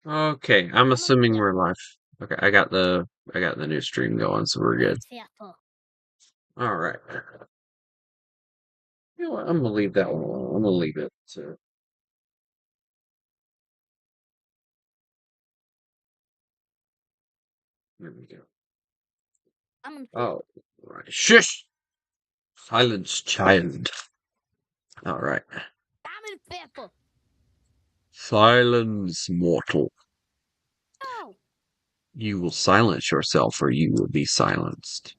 Okay, I'm assuming we're live. Okay, I got the new stream going, so we're good. All right. You know what? I'm gonna leave that one alone. I'm gonna leave it. So there we go. Oh, right. Shush! Silence, child. All right. Silence, mortal. You will silence yourself, or you will be silenced.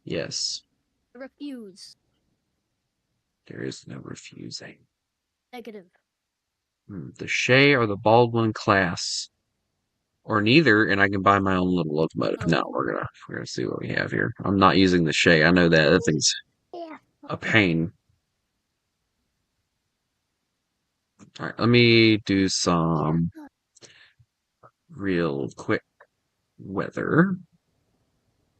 Yes, there is no refusing. The Shay or the Baldwin class, or neither, and I can buy my own little locomotive. No, we're gonna see what we have here. I'm not using the Shay. I know that thing's a pain. All right, let me do some real quick weather.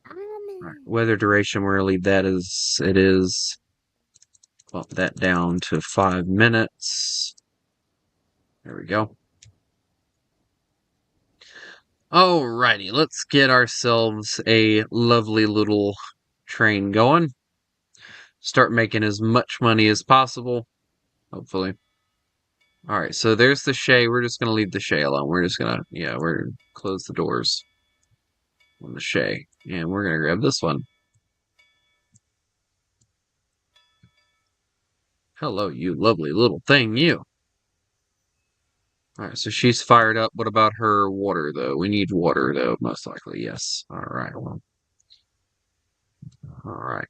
All right, weather duration. We're gonna leave that as it is. Bump that down to 5 minutes. There we go. Alrighty, let's get ourselves a lovely little train going. Start making as much money as possible, hopefully. Alright, so there's the Shay. We're just gonna leave the Shay alone. We're just gonna, yeah, we're gonna close the doors on the Shay. And we're gonna grab this one. Hello, you lovely little thing, you. Alright, so she's fired up. What about her water, though? We need water, though, most likely, yes. Alright, well. Alright.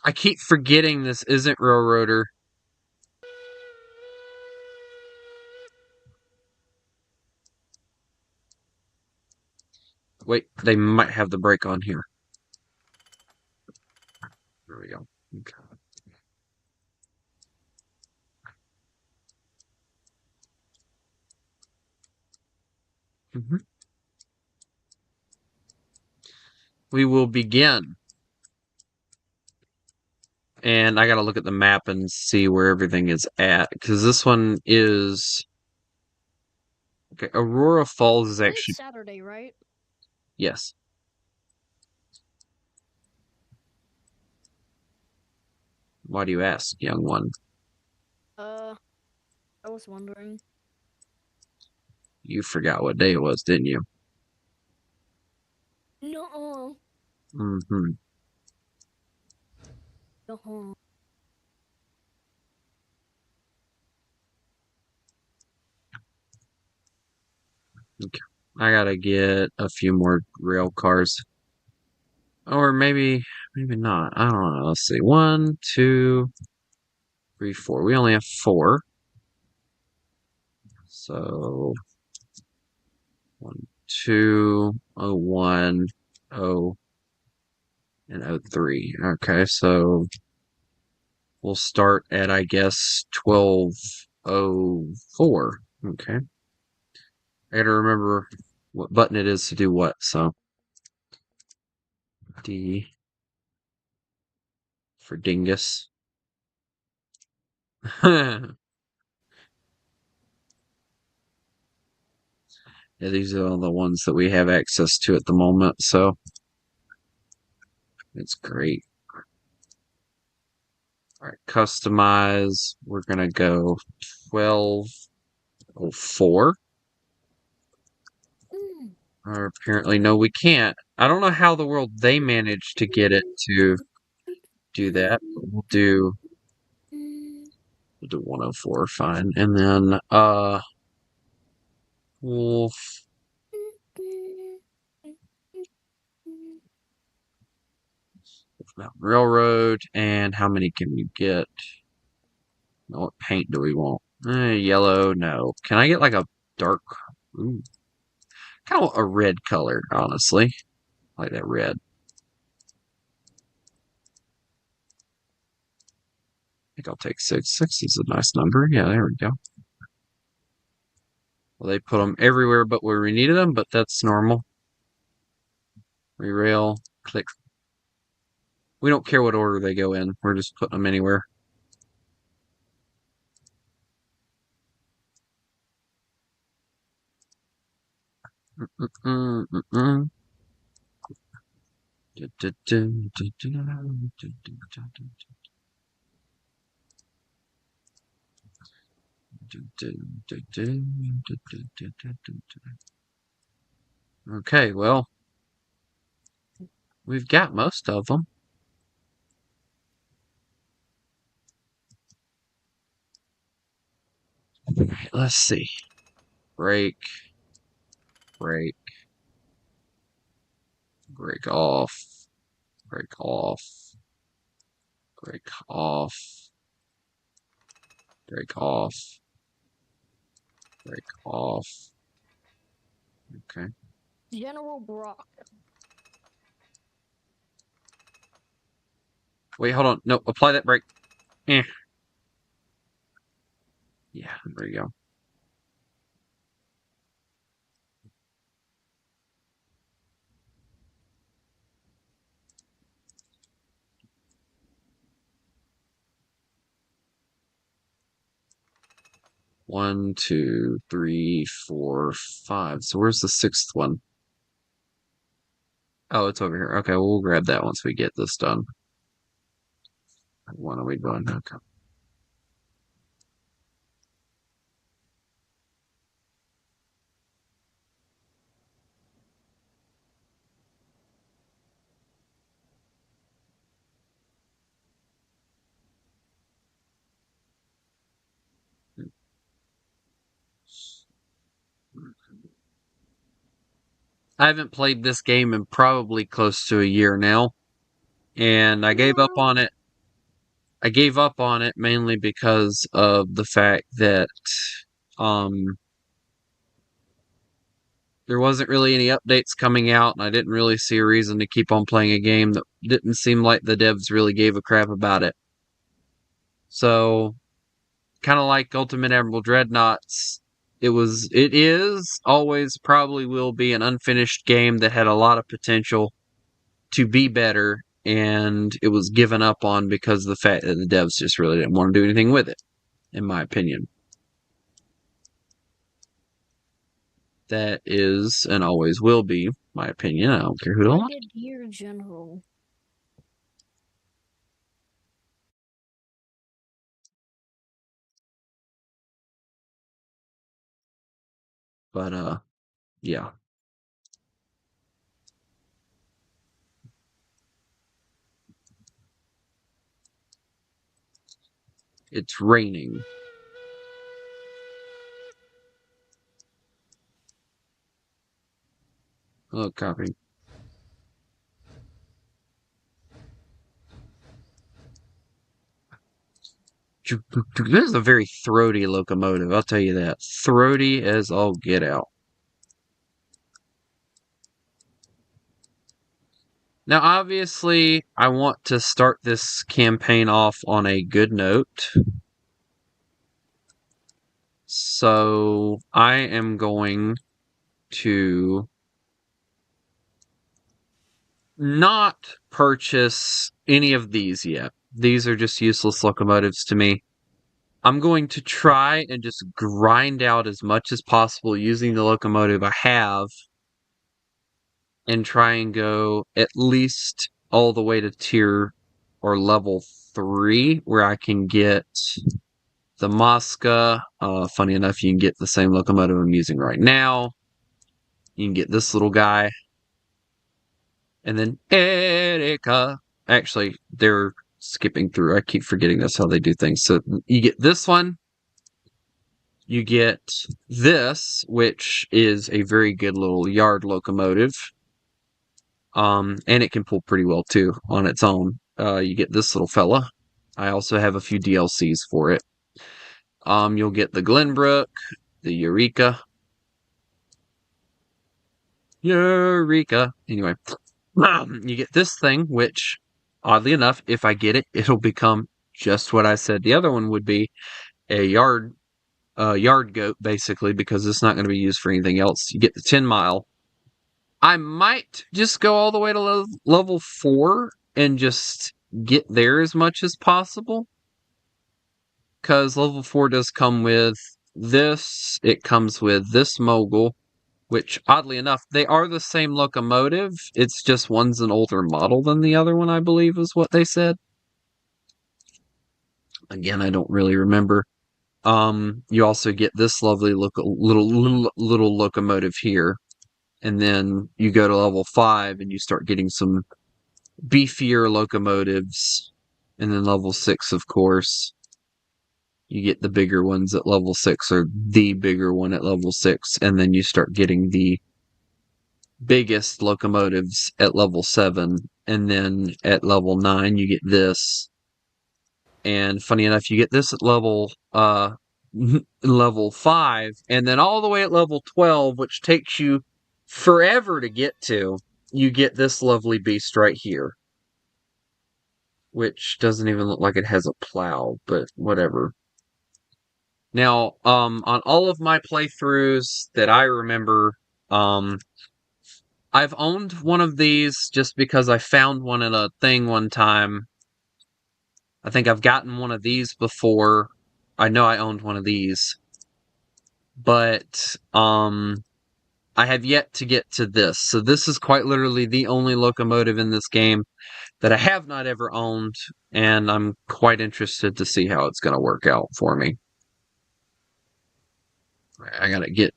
I keep forgetting this isn't Railroader. Wait, they might have the brake on here. There we go. Okay. Mhm. We will begin. And I gotta look at the map and see where everything is at. Because this one is... Okay, Aurora Falls is actually... It's Saturday, right? Yes. Why do you ask, young one? I was wondering. You forgot what day it was, didn't you? No. Mm-hmm. No. Okay. I gotta get a few more rail cars. Or maybe not. I don't know. Let's see. 1, 2, 3, 4. We only have 4. So 1, 2, 01, 0, and 03. Okay, so we'll start at, I guess, 1204. Okay. I gotta remember what button it is to do what, so D for dingus. Yeah, these are all the ones that we have access to at the moment, so it's great. Alright, customize. We're gonna go 1204. Or apparently, no, we can't. I don't know how the world they managed to get it to do that. But we'll do 104, fine. And then Wolf Mountain Railroad, and how many can we get? What paint do we want? Yellow, no. Can I get like a dark, ooh, kind of a red color, honestly. I like that red. I think I'll take 6. 6 is a nice number. Yeah, there we go. Well, they put them everywhere but where we needed them, but that's normal. Rerail, click. We don't care what order they go in. We're just putting them anywhere. Okay, well, we've got most of them. Let's see. Break, break, break off, break off, break off, break off, break off. Okay. General Brock. Wait, hold on. No, apply that break. Eh. Yeah, there you go. One, two, three, four, five. So where's the sixth one? Oh, it's over here. Okay, well, we'll grab that once we get this done. What are we doing? Okay. I haven't played this game in probably close to a year now, and I gave up on it. I gave up on it mainly because of the fact that um there wasn't really any updates coming out, and I didn't really see a reason to keep on playing a game that didn't seem like the devs really gave a crap about it. So, kind of like Ultimate Emerald Dreadnoughts, it is, always probably will be an unfinished game that had a lot of potential to be better, and it was given up on because of the fact that the devs just really didn't want to do anything with it, in my opinion. That is, and always will be, my opinion. I don't care who don't like it. Brigadier General. But, yeah. It's raining. Oh, copy. This is a very throaty locomotive, I'll tell you that. Throaty as all get out. Now, obviously, I want to start this campaign off on a good note. So, I am going to not purchase any of these yet. These are just useless locomotives to me. I'm going to try and just grind out as much as possible using the locomotive I have and try and go at least all the way to tier or level 3 where I can get the Mosca. Funny enough, you can get the same locomotive I'm using right now. You can get this little guy. And then Erika. Actually, they're skipping through. I keep forgetting that's how they do things. So you get this one. You get this, which is a very good little yard locomotive. And it can pull pretty well too on its own. You get this little fella. I also have a few DLCs for it. You'll get the Glenbrook, the Eureka. Eureka. Anyway, you get this thing, which, oddly enough, if I get it, it'll become just what I said the other one would be, a yard goat, basically, because it's not going to be used for anything else. You get the 10 mile. I might just go all the way to level 4 and just get there as much as possible. Because level 4 does come with this. It comes with this mogul, which, oddly enough, they are the same locomotive. It's just one's an older model than the other one, I believe, is what they said. Again, I don't really remember. You also get this lovely little locomotive here. And then you go to level 5 and you start getting some beefier locomotives. And then level 6, of course, you get the bigger ones at level 6, or the bigger one at level 6. And then you start getting the biggest locomotives at level 7. And then at level 9, you get this. And funny enough, you get this at level 5, and then all the way at level 12, which takes you forever to get to, you get this lovely beast right here. Which doesn't even look like it has a plow, but whatever. Now, on all of my playthroughs that I remember, I've owned one of these just because I found one in a thing one time. I think I've gotten one of these before. I know I owned one of these. But, I have yet to get to this. So this is quite literally the only locomotive in this game that I have not ever owned, and I'm quite interested to see how it's going to work out for me. I gotta get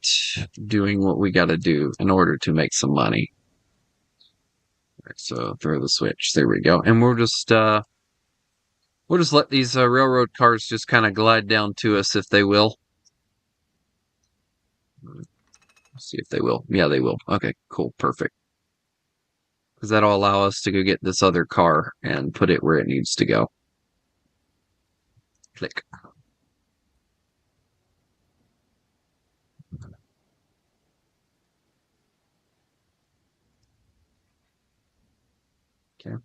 doing what we gotta do in order to make some money. Alright, so throw the switch. There we go. And we'll just let these railroad cars just kind of glide down to us if they will. Let's see if they will. Yeah, they will. Okay, cool, perfect. Because that'll allow us to go get this other car and put it where it needs to go. Click. Okay.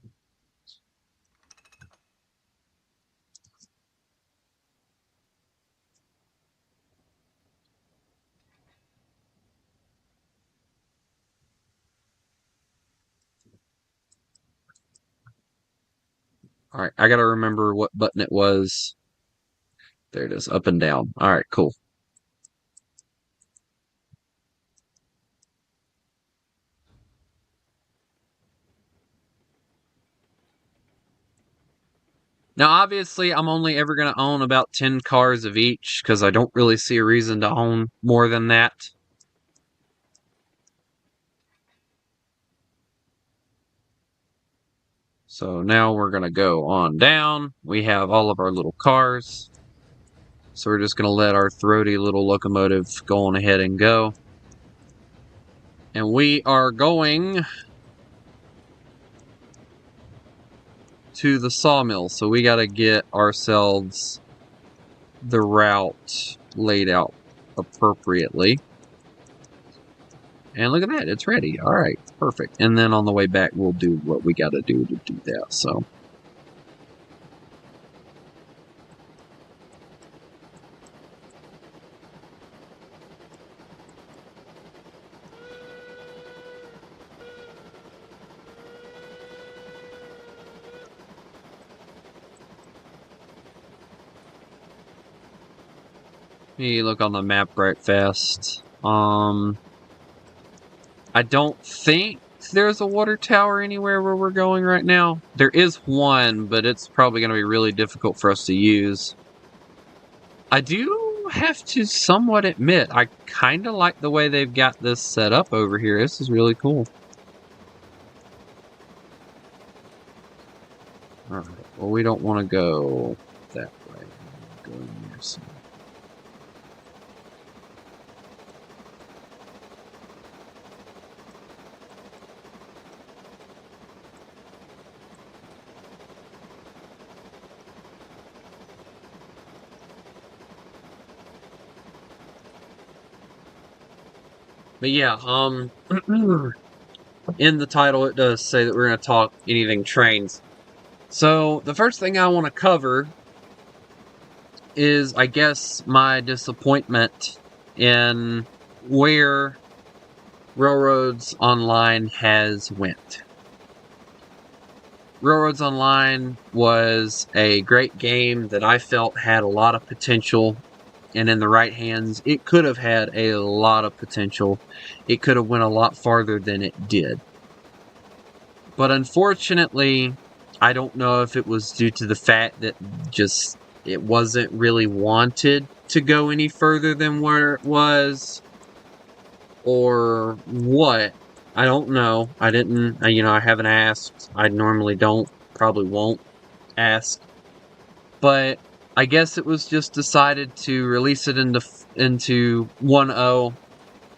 Alright, I gotta remember what button it was. There it is, up and down. Alright, cool. Now, obviously, I'm only ever going to own about 10 cars of each, because I don't really see a reason to own more than that. So now we're going to go on down. We have all of our little cars. So we're just going to let our throaty little locomotive go on ahead and go. And we are going to the sawmill. So we got to get ourselves the route laid out appropriately. And look at that, it's ready. Alright, perfect. And then on the way back, we'll do what we gotta do to do that, so. Let me look on the map right fast. I don't think there's a water tower anywhere where we're going right now. There is one, but it's probably going to be really difficult for us to use. I do have to somewhat admit, I kind of like the way they've got this set up over here. This is really cool. Alright, well, we don't want to go that way. Go in here somewhere. But yeah, in the title it does say that we're going to talk anything trains. So, the first thing I want to cover is, I guess, my disappointment in where Railroads Online has went. Railroads Online was a great game that I felt had a lot of potential, and in the right hands, it could have had a lot of potential. It could have went a lot farther than it did. But unfortunately, I don't know if it was due to the fact that just it wasn't really wanted to go any further than where it was, or what. I don't know. I didn't, I haven't asked. I normally don't, probably won't ask. But I guess it was just decided to release it into 1.0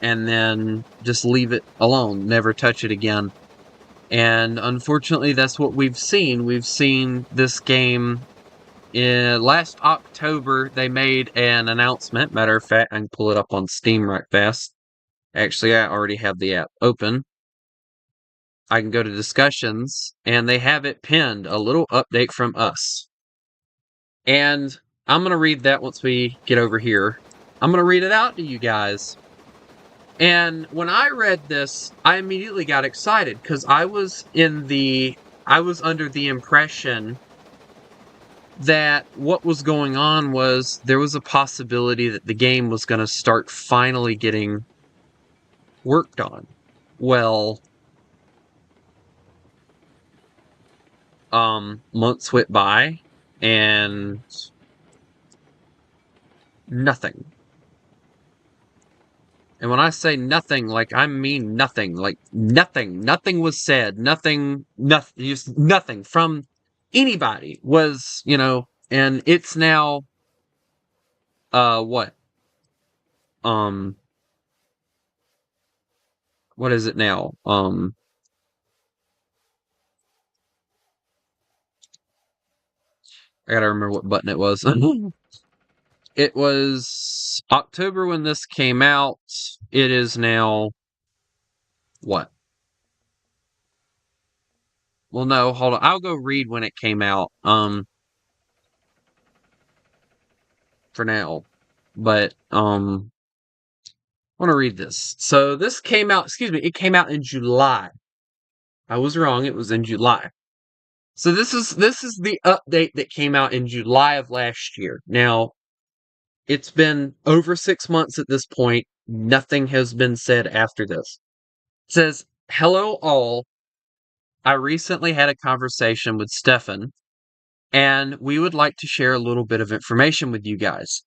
and then just leave it alone, never touch it again. And unfortunately, that's what we've seen. We've seen this game last October. They made an announcement. Matter of fact, I can pull it up on Steam right fast. Actually, I already have the app open. I can go to discussions, and they have it pinned, a little update from us. And I'm going to read that once we get over here. I'm going to read it out to you guys. And when I read this, I immediately got excited because I was under the impression that what was going on was there was a possibility that the game was going to start finally getting worked on. Well, months went by and nothing. And when I say nothing, like, I mean nothing. Like, nothing. Nothing was said. Nothing, just nothing from anybody was, and it's now, what? Um, what is it now? I gotta remember what button it was. It was October when this came out. It is now, what? Well, no, hold on. I'll go read when it came out, for now. But, I want to read this. So this came out, it came out in July. I was wrong, it was in July. So this is the update that came out in July of last year. Now, it's been over 6 months at this point. Nothing has been said after this. It says, "Hello all. I recently had a conversation with Stefan, and we would like to share a little bit of information with you guys.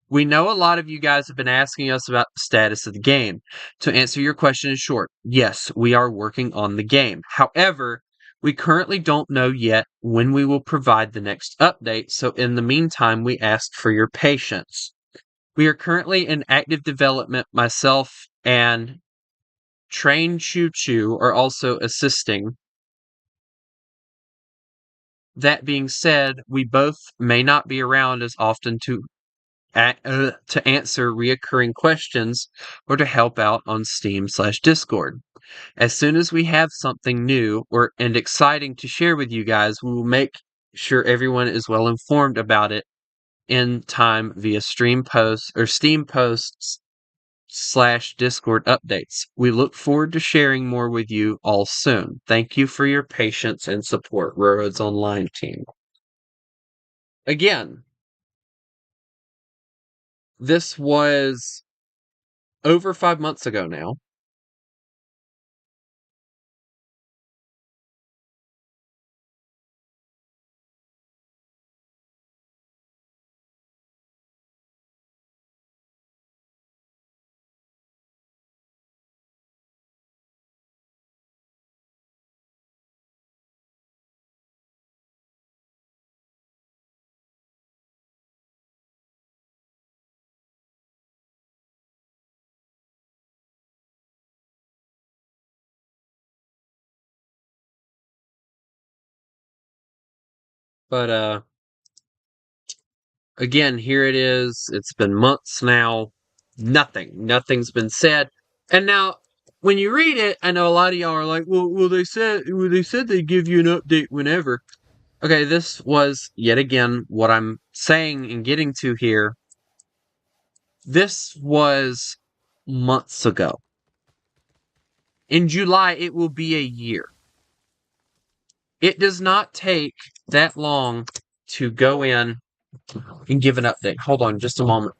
We know a lot of you guys have been asking us about the status of the game. To answer your question in short, yes, we are working on the game. However, we currently don't know yet when we will provide the next update, so in the meantime, we ask for your patience. We are currently in active development. Myself and Train Choo Choo are also assisting. That being said, we both may not be around as often to answer reoccurring questions or to help out on Steam/Discord. As soon as we have something new and exciting to share with you guys, we will make sure everyone is well informed about it in time via stream posts or Steam posts/Discord updates. We look forward to sharing more with you all soon. Thank you for your patience and support, Railroads Online team." Again, this was over 5 months ago now. But again, here it is. It's been months now. Nothing's been said. And now, when you read it, I know a lot of y'all are like, "Well, they said they'd give you an update whenever." Okay, this was yet again what I'm saying and getting to here. This was months ago. In July, it will be a year. It does not take that long to go in and give an update. Hold on just a moment.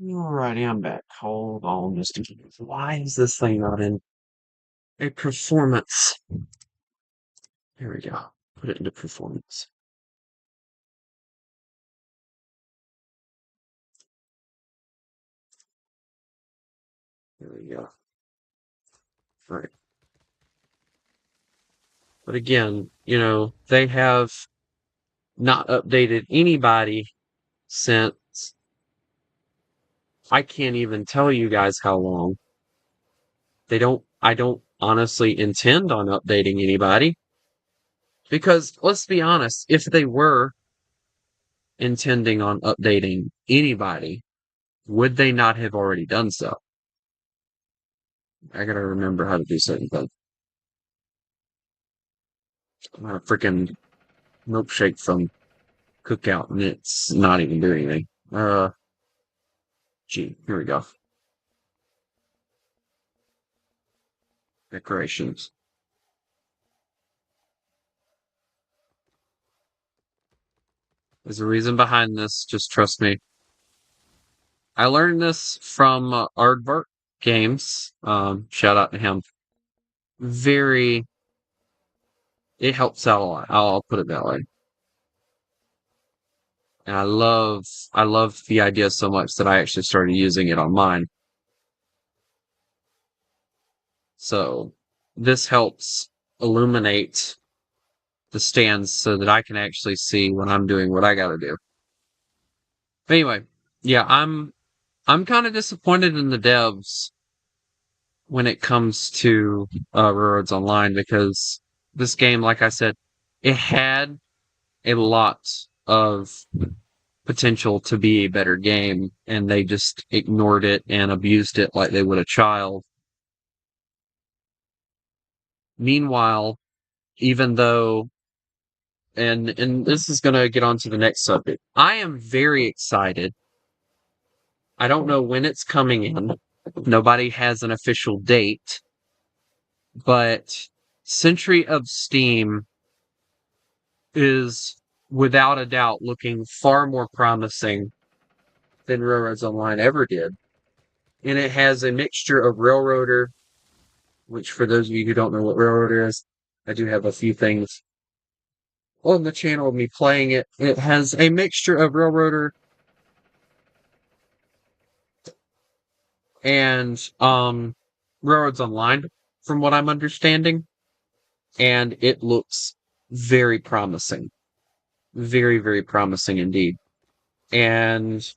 Alrighty, I'm back. Hold on just a minute. Why is this thing not in a performance? There we go. Put it into performance. There we go. Right. But again, they have not updated anybody since I can't even tell you guys how long. I don't honestly intend on updating anybody because let's be honest, if they were intending on updating anybody, would they not have already done so? I gotta remember how to do certain things. I'm a freaking milkshake from Cookout and it's not even doing anything. Gee, here we go. Decorations. There's a reason behind this, just trust me. I learned this from Aardvark Games. Shout out to him. Very, it helps out a lot. I'll put it that way. And I love the idea so much that I actually started using it on mine. So this helps illuminate the stands so that I can actually see when I'm doing what I gotta do. But anyway, yeah, I'm kind of disappointed in the devs when it comes to Railroads Online because this game, like I said, it had a lot of potential to be a better game, and they just ignored it and abused it like they would a child. Meanwhile, even though, and this is going to get on to the next subject, I am very excited. I don't know when it's coming in. Nobody has an official date, but Century of Steam is without a doubt looking far more promising than Railroads Online ever did. And it has a mixture of Railroader, which for those of you who don't know what Railroader is, I do have a few things on the channel of me playing it. It has a mixture of Railroader and Railroads Online, from what I'm understanding. And it looks very promising. Very, very promising indeed. And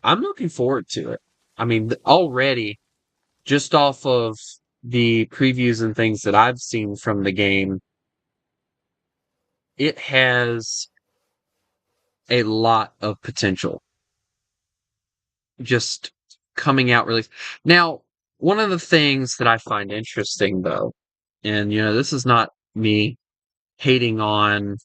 I'm looking forward to it. I mean, already just off of the previews and things that I've seen from the game, it has a lot of potential. Just coming out really. Now, one of the things that I find interesting, though, and this is not me hating on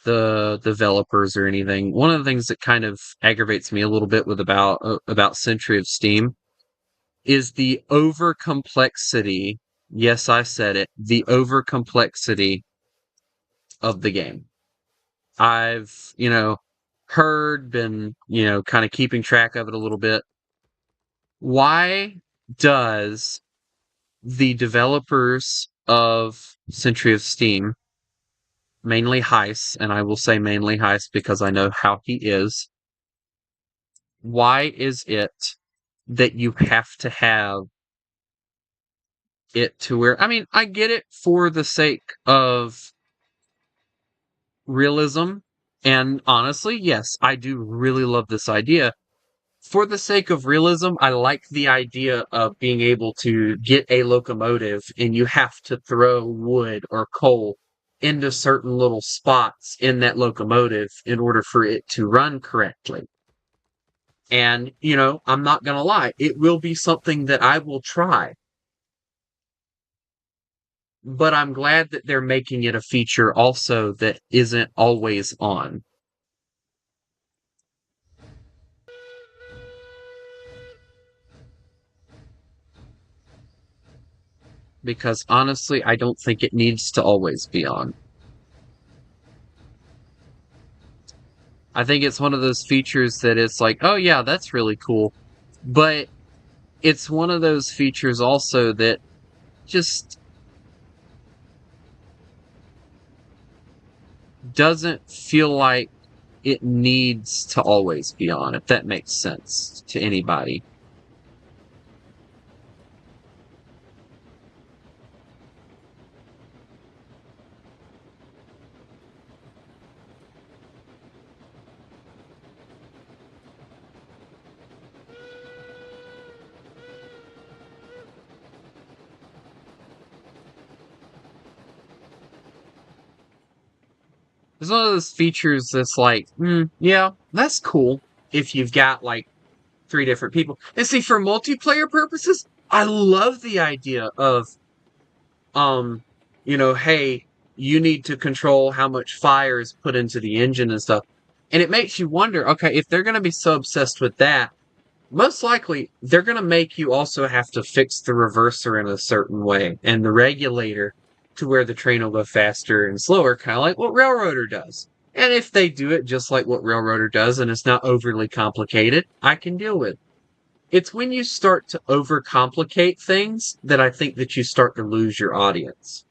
the developers or anything. One of the things that kind of aggravates me a little bit with about Century of Steam is the over complexity. Yes, I said it. The over complexity of the game. I've, heard, been, kind of keeping track of it a little bit. Why does the developers of Century of Steam, mainly Heist, and I will say mainly Heist because I know how he is, why is it that you have to have it to where, I mean, I get it for the sake of realism, and honestly, yes, I do really love this idea. For the sake of realism, I like the idea of being able to get a locomotive and you have to throw wood or coal into certain little spots in that locomotive in order for it to run correctly. And, I'm not gonna lie, it will be something that I will try. But I'm glad that they're making it a feature also that isn't always on. Because honestly, I don't think it needs to always be on. I think it's one of those features that it's like, oh yeah, that's really cool. But it's one of those features also that just doesn't feel like it needs to always be on, if that makes sense to anybody. It's one of those features that's like, yeah, that's cool if you've got like 3 different people. And see, for multiplayer purposes, I love the idea of, hey, you need to control how much fire is put into the engine and stuff. And it makes you wonder, okay, if they're going to be so obsessed with that, most likely they're going to make you also have to fix the reverser in a certain way and the regulator to where the train will go faster and slower, kind of like what Railroader does. And if they do it just like what Railroader does and it's not overly complicated, I can deal with. It's when you start to overcomplicate things that I think that you start to lose your audience.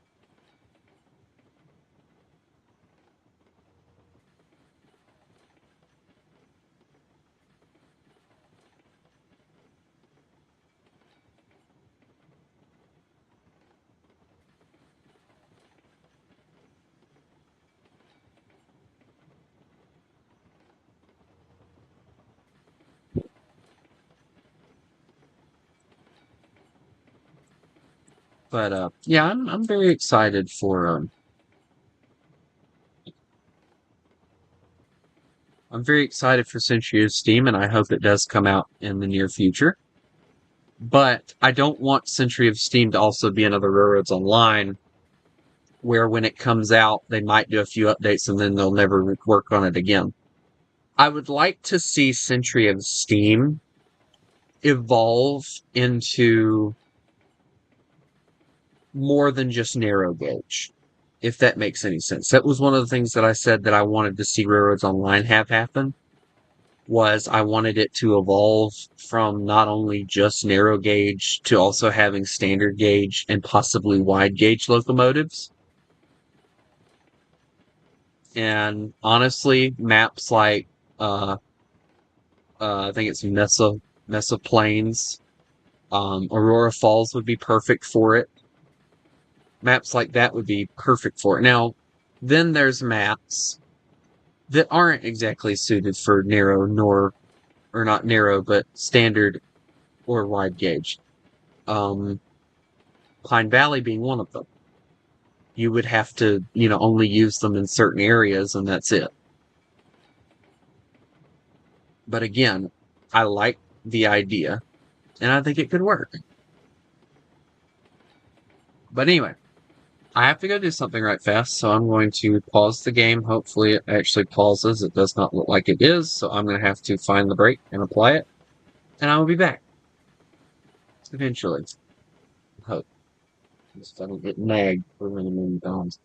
But yeah, I'm very excited for I'm very excited for Century of Steam, and I hope it does come out in the near future. But I don't want Century of Steam to also be another Railroads Online, where when it comes out, they might do a few updates and then they'll never work on it again. I would like to see Century of Steam evolve into more than just narrow gauge, if that makes any sense. That was one of the things that I said that I wanted to see Railroads Online have happen, was I wanted it to evolve from not only just narrow gauge to also having standard gauge and possibly wide gauge locomotives. And honestly, maps like I think it's Mesa Plains, Aurora Falls would be perfect for it. Maps like that would be perfect for it. Now, then there's maps that aren't exactly suited for narrow or not narrow, but standard or wide gauge. Um, Pine Valley being one of them. You would have to, only use them in certain areas and that's it. But again, I like the idea and I think it could work. But anyway, I have to go do something right fast, so I'm going to pause the game. Hopefully it actually pauses. It does not look like it is, so I'm going to have to find the break and apply it. And I will be back eventually. Hope. Just I don't get nagged for many, many times.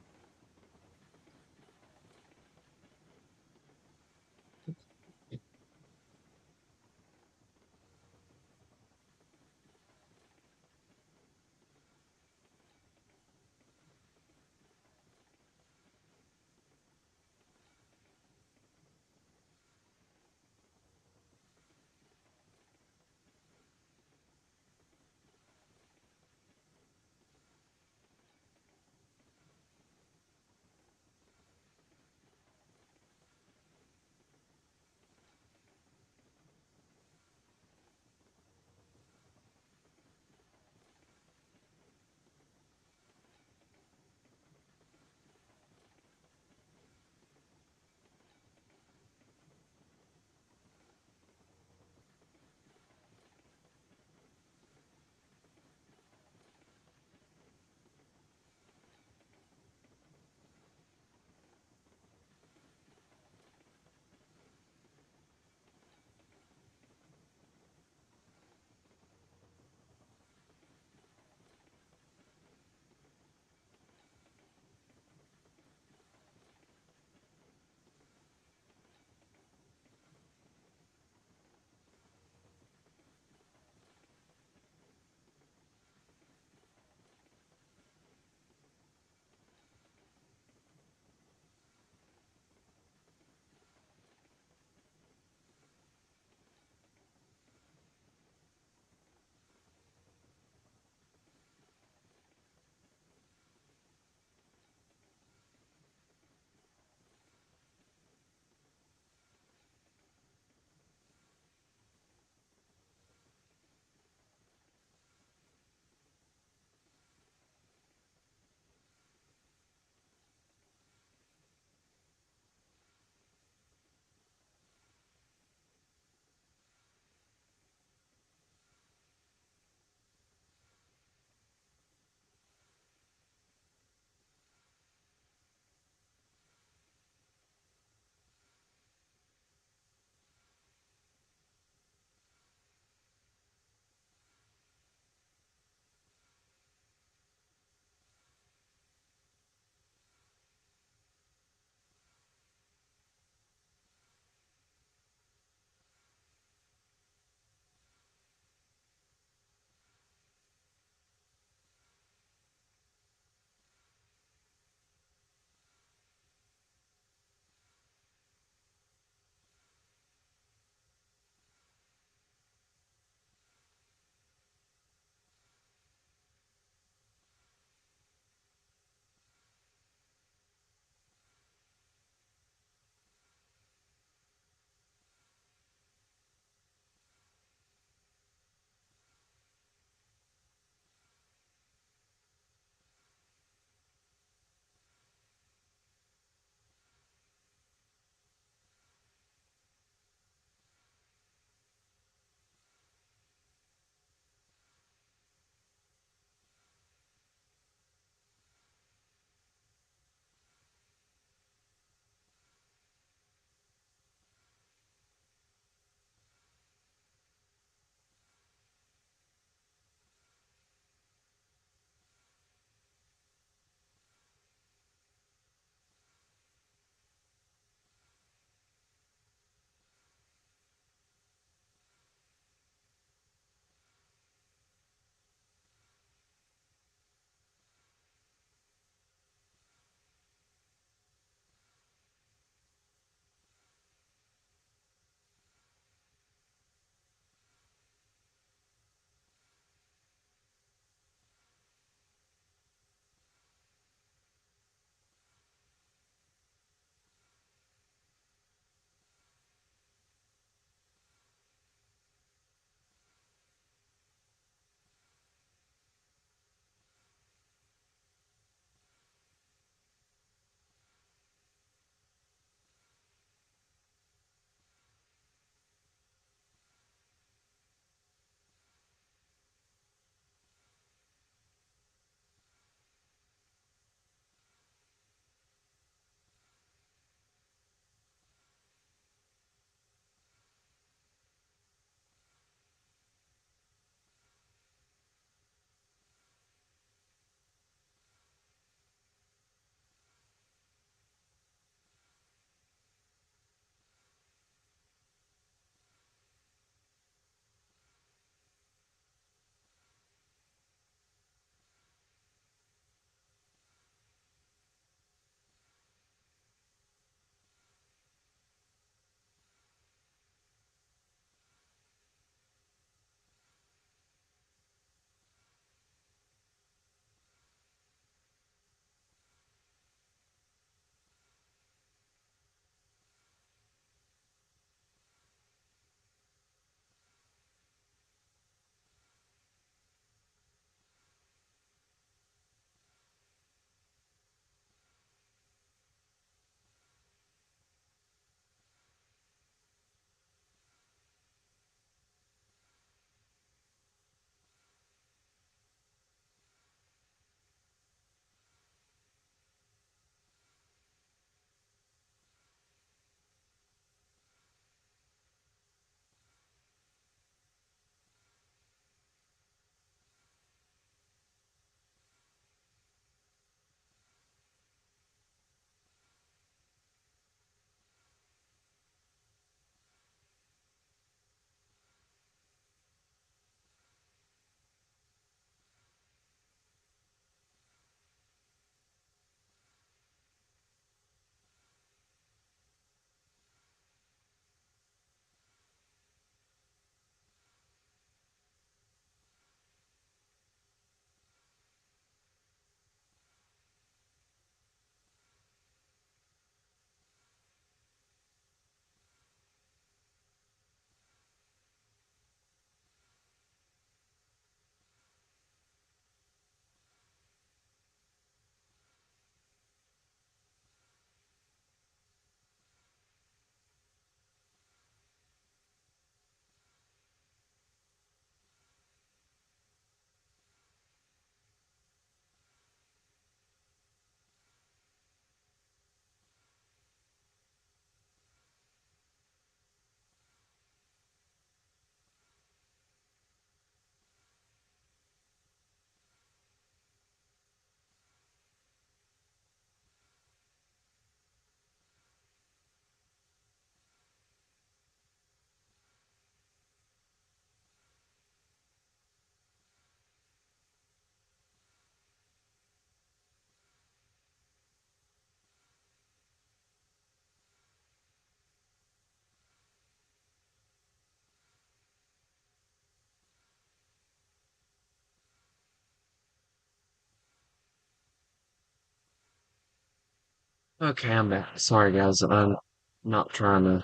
Okay, I'm back. Sorry, guys. I'm not trying to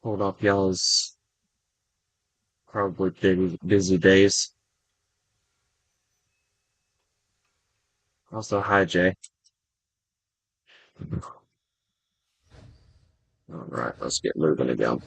hold up y'all's probably busy days. Also, hi, Jay. All right, let's get moving again.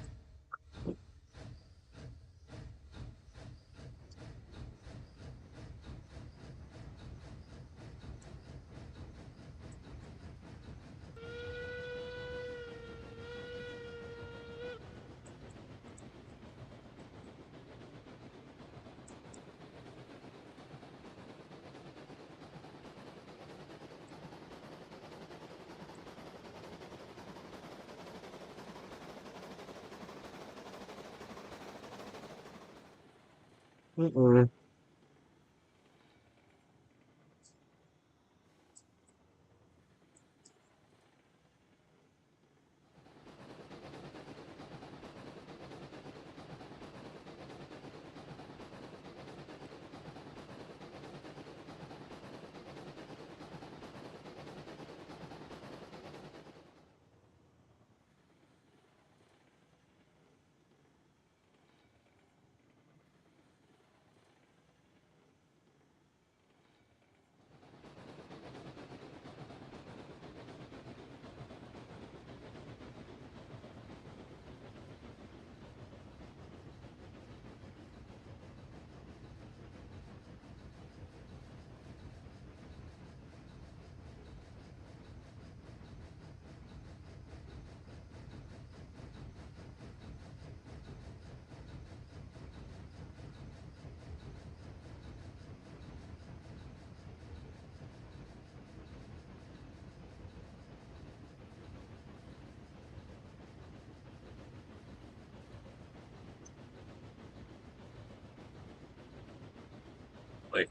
Mm-mm. Like,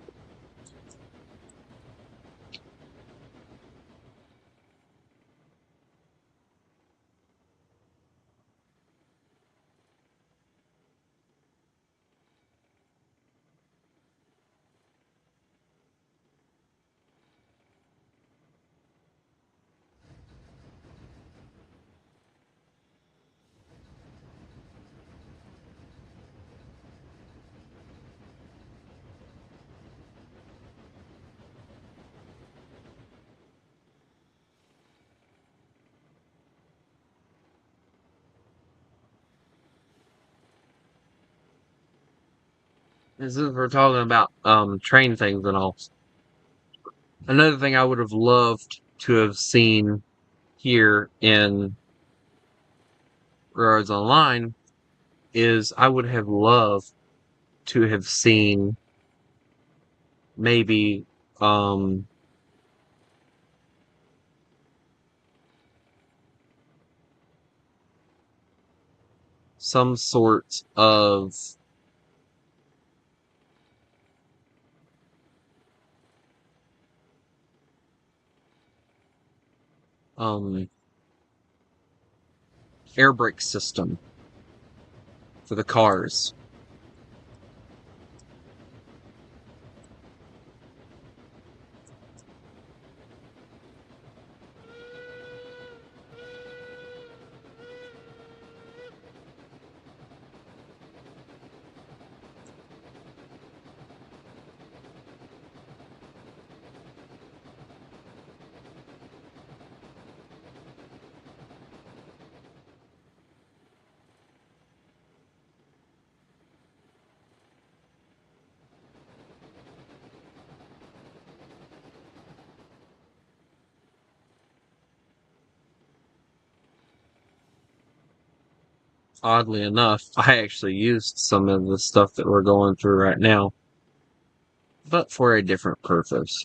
this is we're talking about train things and all. Another thing I would have loved to have seen here in Railroads Online is I would have loved to have seen maybe um some sort of um air brake system for the cars. Oddly enough, I actually used some of the stuff that we're going through right now, but for a different purpose.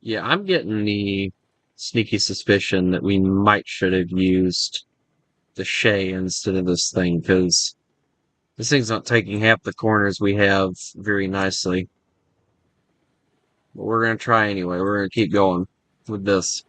Yeah, I'm getting the sneaky suspicion that we might should have used the Shay instead of this thing, because This thing's not taking half the corners we have very nicely. But we're going to try anyway. We're going to keep going with this.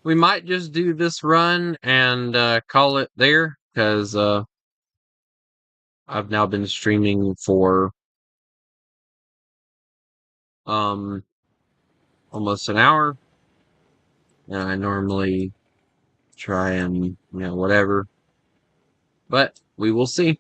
We might just do this run and call it there because I've now been streaming for um almost an hour, and I normally try and whatever, but we will see.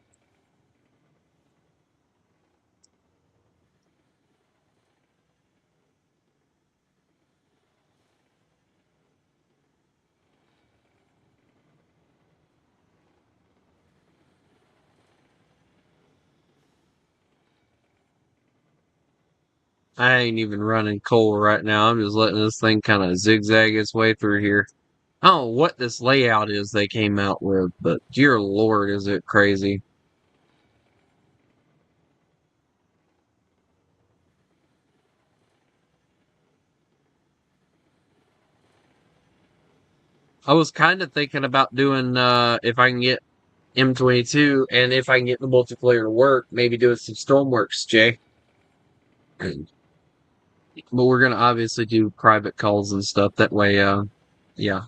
I ain't even running coal right now. I'm just letting this thing kind of zigzag its way through here. I don't know what this layout is they came out with, but dear Lord, is it crazy. I was kind of thinking about doing, if I can get M22 and if I can get the multiplayer to work, maybe doing some Stormworks, Jay. But we're gonna obviously do private calls and stuff. That way, yeah.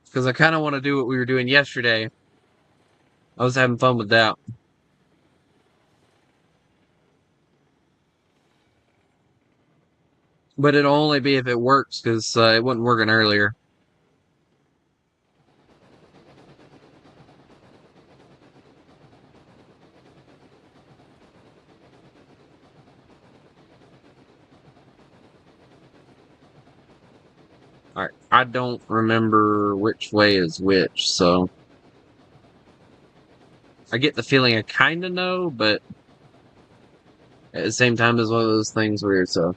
Because I kind of want to do what we were doing yesterday. I was having fun with that. But it'll only be if it works, because it wasn't working earlier. Alright, I don't remember which way is which, so... I get the feeling I kind of know, but... At the same time, it's one of those things weird, so...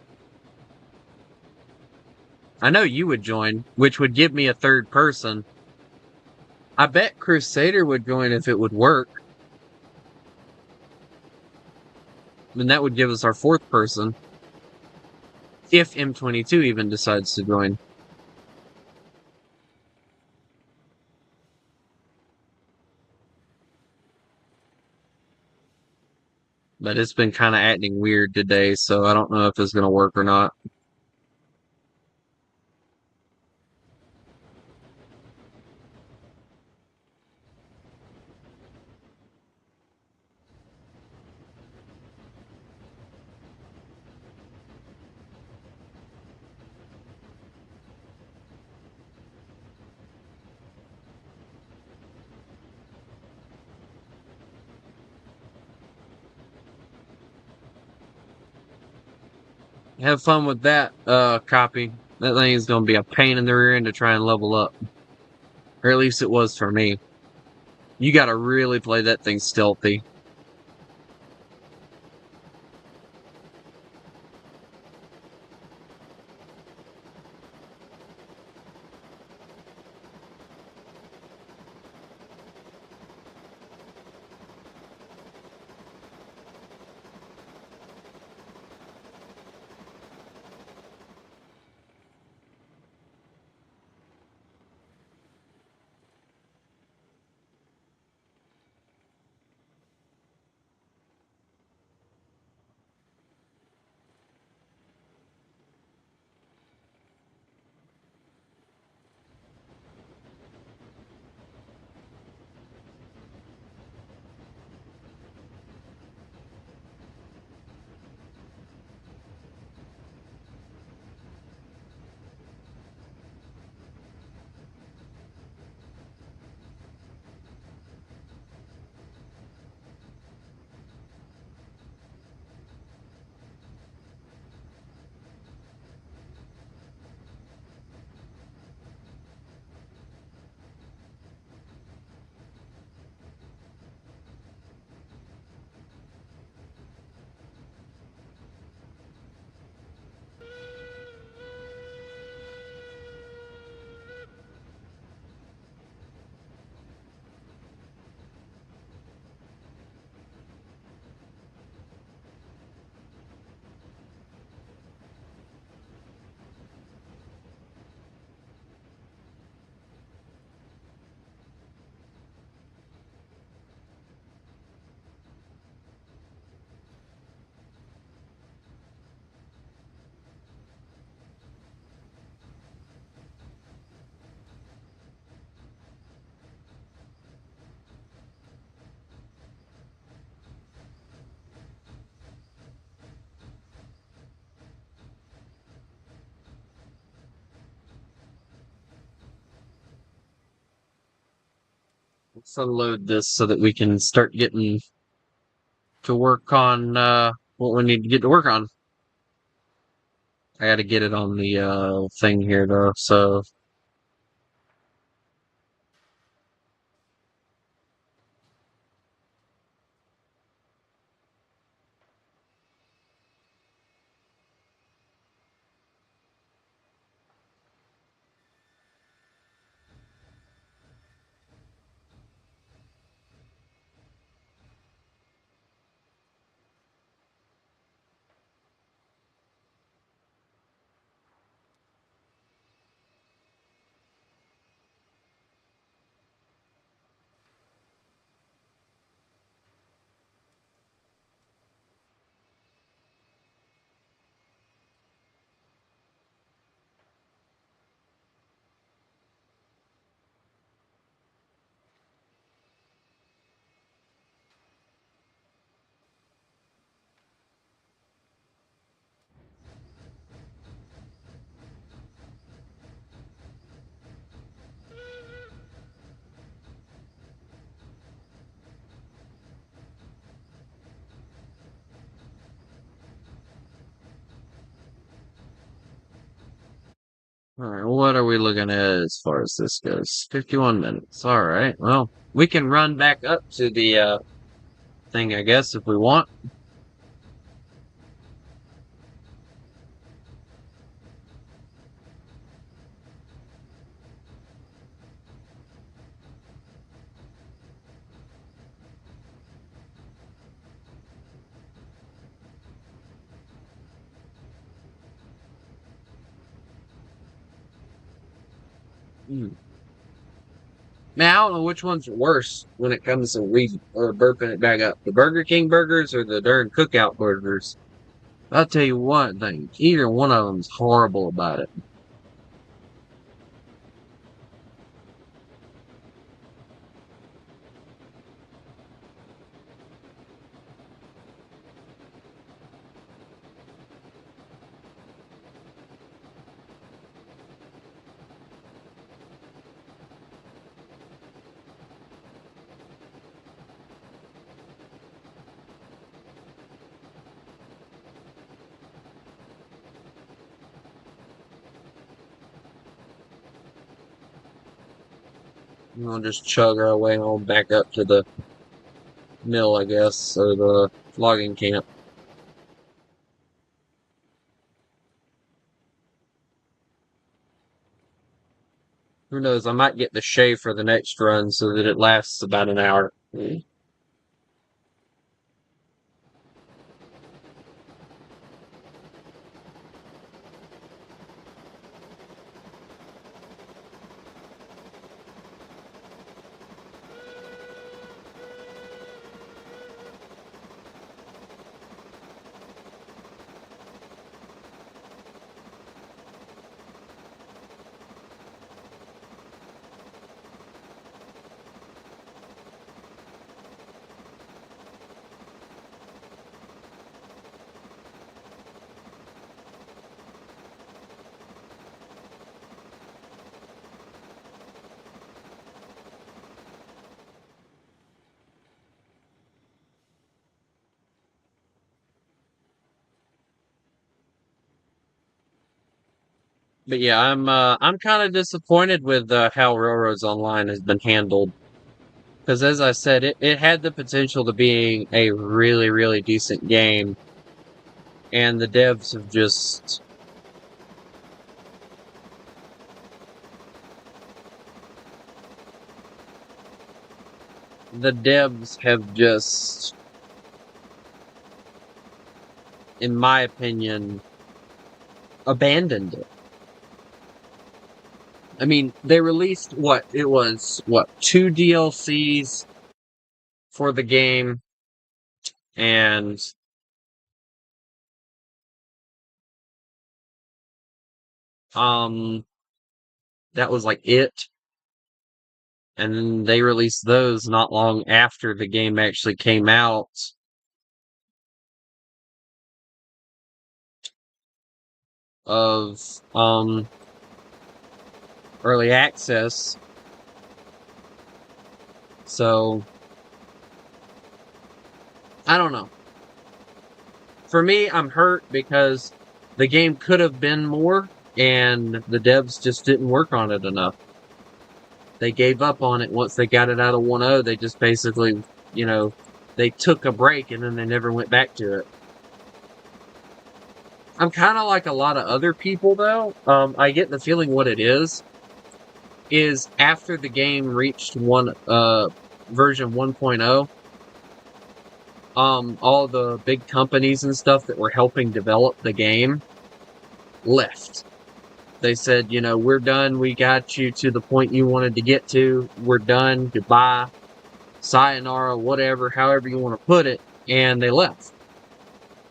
I know you would join, which would give me a third person. I bet Crusader would join if it would work. And that would give us our fourth person. If M22 even decides to join. But it's been kind of acting weird today, so I don't know if it's going to work or not. Have fun with that, copy. That thing is going to be a pain in the rear end to try and level up. Or at least it was for me. You got to really play that thing stealthy. Let's unload this so that we can start getting to work on what we need to get to work on. I gotta get it on the thing here though, so alright, what are we looking at as far as this goes? 51 minutes. Alright, well, we can run back up to the thing, I guess, if we want. Hmm. Man, I don't know which one's worse when it comes to or burping it back up. The Burger King burgers or the darn cookout burgers. I'll tell you one thing, either one of them's horrible about it. We'll just chug our way on back up to the mill, I guess, or the logging camp. Who knows? I might get the shave for the next run so that it lasts about an hour. But yeah, I'm kind of disappointed with how Railroads Online has been handled. Because as I said, it had the potential to being a really, really decent game, and the devs have just the devs have just, in my opinion, abandoned it. I mean, they released two DLCs for the game, and um, that was like it. And then they released those not long after the game actually came out of early access. So, I don't know. For me, I'm hurt because the game could have been more, and the devs just didn't work on it enough. They gave up on it once they got it out of 1.0. They just basically, they took a break and then they never went back to it. I'm kind of like a lot of other people, though. I get the feeling what it is after the game reached version 1.0, all the big companies and stuff that were helping develop the game left. They said, we're done. We got you to the point you wanted to get to. We're done. Goodbye. Sayonara, whatever, however you want to put it. And they left.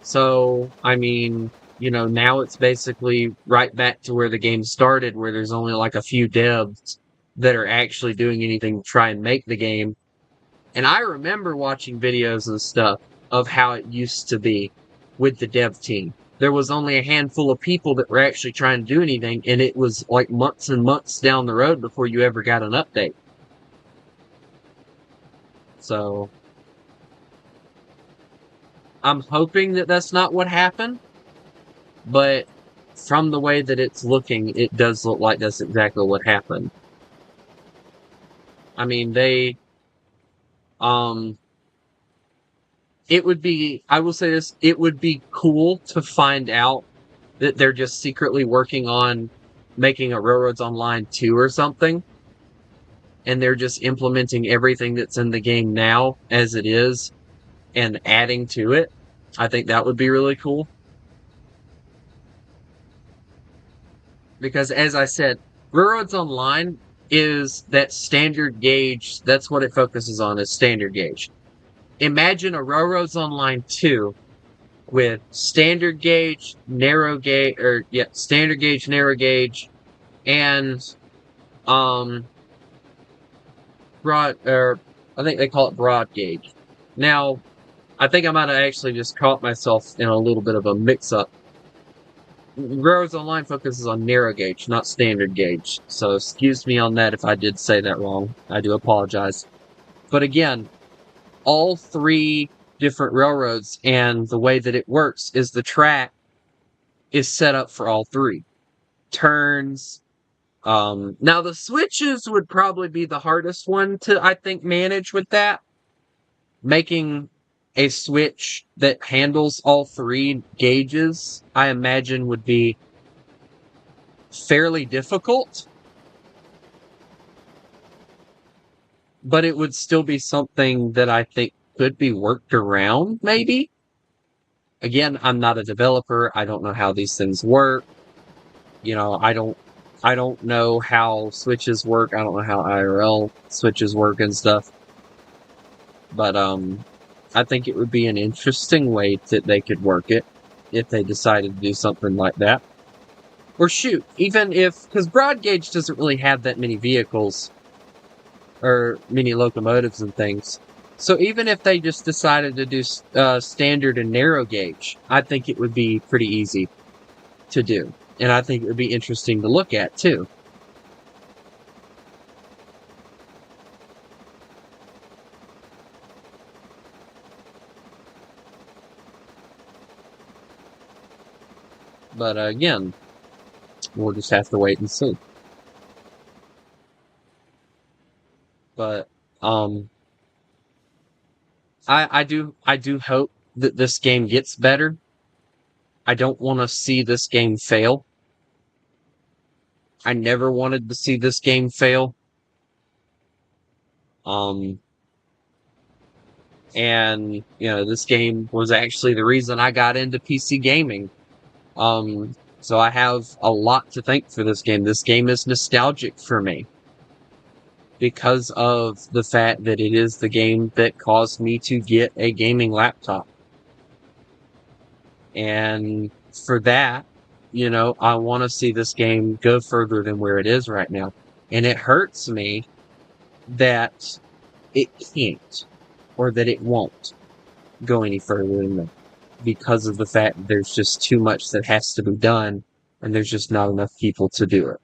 So, I mean, now it's basically right back to where the game started, where there's only like a few devs that are actually doing anything to try and make the game. And I remember watching videos and stuff of how it used to be with the dev team. There was only a handful of people that were actually trying to do anything, and it was like months and months down the road before you ever got an update. So, I'm hoping that that's not what happened, but from the way that it's looking, it does look like that's exactly what happened. I mean, I will say this, it would be cool to find out that they're just secretly working on making a Railroads Online 2 or something, and they're just implementing everything that's in the game now as it is and adding to it. I think that would be really cool. Because as I said, Railroads Online is that standard gauge. That's what it focuses on, is standard gauge. Imagine a Railroads Online 2 with standard gauge, narrow gauge, standard gauge, narrow gauge, and broad, or I think they call it broad gauge. Now, I think I might have actually just caught myself in a little bit of a mix-up. Railroads Online focuses on narrow gauge, not standard gauge. So excuse me on that if I did say that wrong. I do apologize. But again, all three different railroads and the way that it works is the track is set up for all three. Turns. Now the switches would probably be the hardest one to, I think, manage with that. Making a switch that handles all three gauges, I imagine, would be fairly difficult. But it would still be something that I think could be worked around, maybe. Again, I'm not a developer. I don't know how these things work. I don't know how switches work. I don't know how IRL switches work and stuff. But I think it would be an interesting way that they could work it if they decided to do something like that. Or shoot, even because broad gauge doesn't really have that many vehicles or many locomotives and things. So even if they just decided to do standard and narrow gauge, I think it would be pretty easy to do. And I think it would be interesting to look at, too. But again, we'll just have to wait and see. But I do hope that this game gets better. I don't want to see this game fail. I never wanted to see this game fail. And this game was actually the reason I got into PC gaming. So I have a lot to thank for this game. This game is nostalgic for me because of the fact that it is the game that caused me to get a gaming laptop. And for that, I want to see this game go further than where it is right now. And it hurts me that it can't, or that it won't go any further than that, because of the fact that there's just too much that has to be done, and there's just not enough people to do it.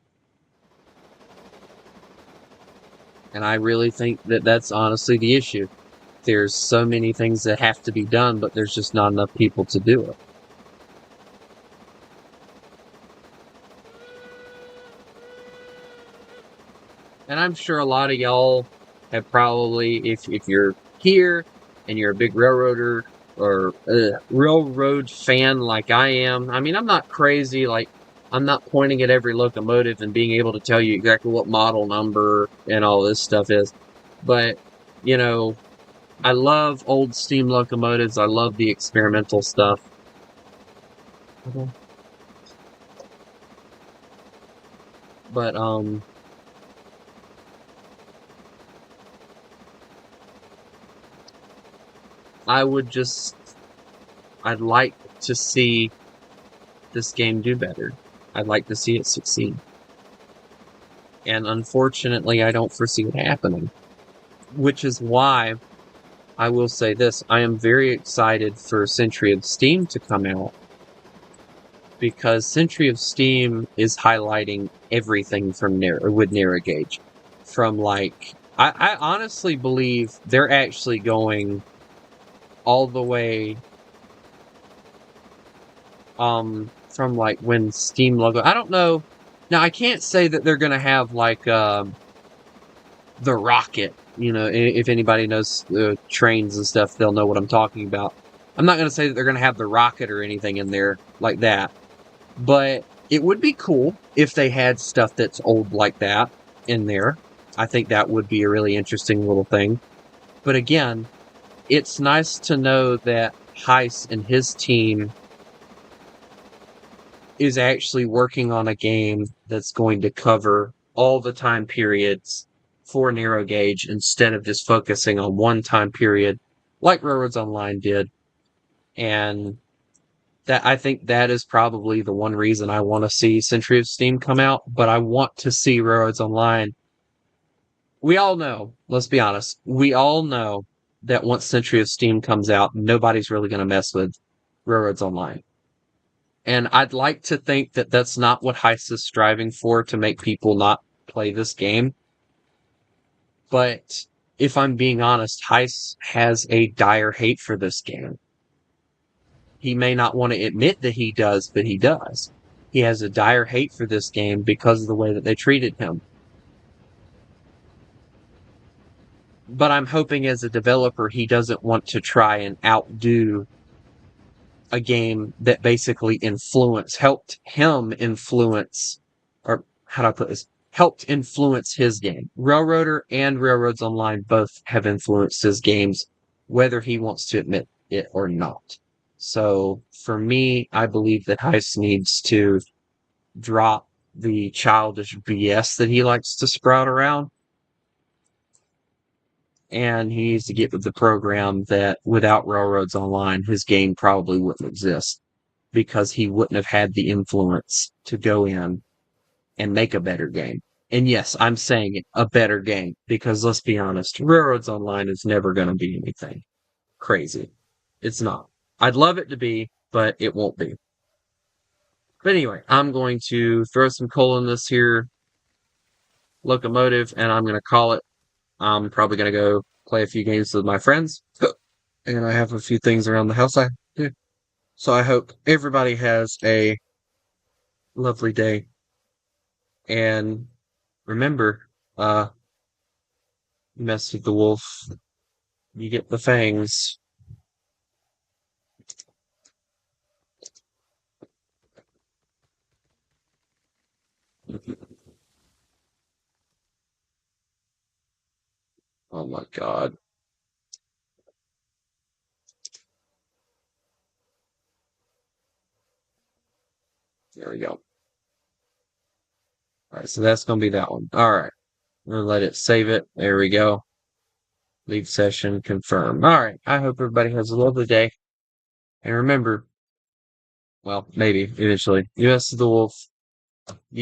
And I really think that that's honestly the issue. There's so many things that have to be done, but there's just not enough people to do it. And I'm sure a lot of y'all have probably, if you're here and you're a big railroader or a railroad fan like I am, I mean, I'm not crazy. Like, I'm not pointing at every locomotive and being able to tell you exactly what model number and all this stuff is. But, you know, I love old steam locomotives. I love the experimental stuff. Okay. But, I would just, I'd like to see this game do better. I'd like to see it succeed. And unfortunately, I don't foresee it happening. Which is why I will say this. I am very excited for Century of Steam to come out. Because Century of Steam is highlighting everything from with Narrow Gauge. From like, I honestly believe they're actually going all the way from like when Steam logo. I don't know. Now I can't say that they're gonna have like the rocket. You know, if anybody knows trains and stuff, they'll know what I'm talking about. I'm not gonna say that they're gonna have the rocket or anything in there like that, but it would be cool if they had stuff that's old like that in there. I think that would be a really interesting little thing. But again, it's nice to know that Heiss and his team is actually working on a game that's going to cover all the time periods for Narrow Gauge instead of just focusing on one time period like Railroads Online did. And that I think that is probably the one reason I want to see Century of Steam come out, but I want to see Railroads Online. We all know, let's be honest, we all know that once Century of Steam comes out, nobody's really going to mess with Railroads Online. And I'd like to think that that's not what Heist is striving for, to make people not play this game. But if I'm being honest, Heist has a dire hate for this game. He may not want to admit that he does, but he does. He has a dire hate for this game because of the way that they treated him. But I'm hoping as a developer, he doesn't want to try and outdo a game that basically helped him influence, or how do I put this? Helped influence his game. Railroader and Railroads Online both have influenced his games, whether he wants to admit it or not. So for me, I believe that Heist needs to drop the childish BS that he likes to sprout around, and he needs to get with the program that without Railroads Online, his game probably wouldn't exist, because he wouldn't have had the influence to go in and make a better game. And yes, I'm saying it, a better game, because let's be honest, Railroads Online is never going to be anything crazy. It's not. I'd love it to be, but it won't be. But anyway, I'm going to throw some coal in this here locomotive, and I'm going to call it. I'm probably going to go play a few games with my friends, and I have a few things around the house I do. So I hope everybody has a lovely day. And remember, you mess with the wolf, you get the fangs. Oh my god. There we go. Alright, so that's gonna be that one. Alright. I'm gonna let it save it. There we go. Leave session confirm. Alright. I hope everybody has a lovely day. And remember, well, maybe eventually, you mess with the wolf. You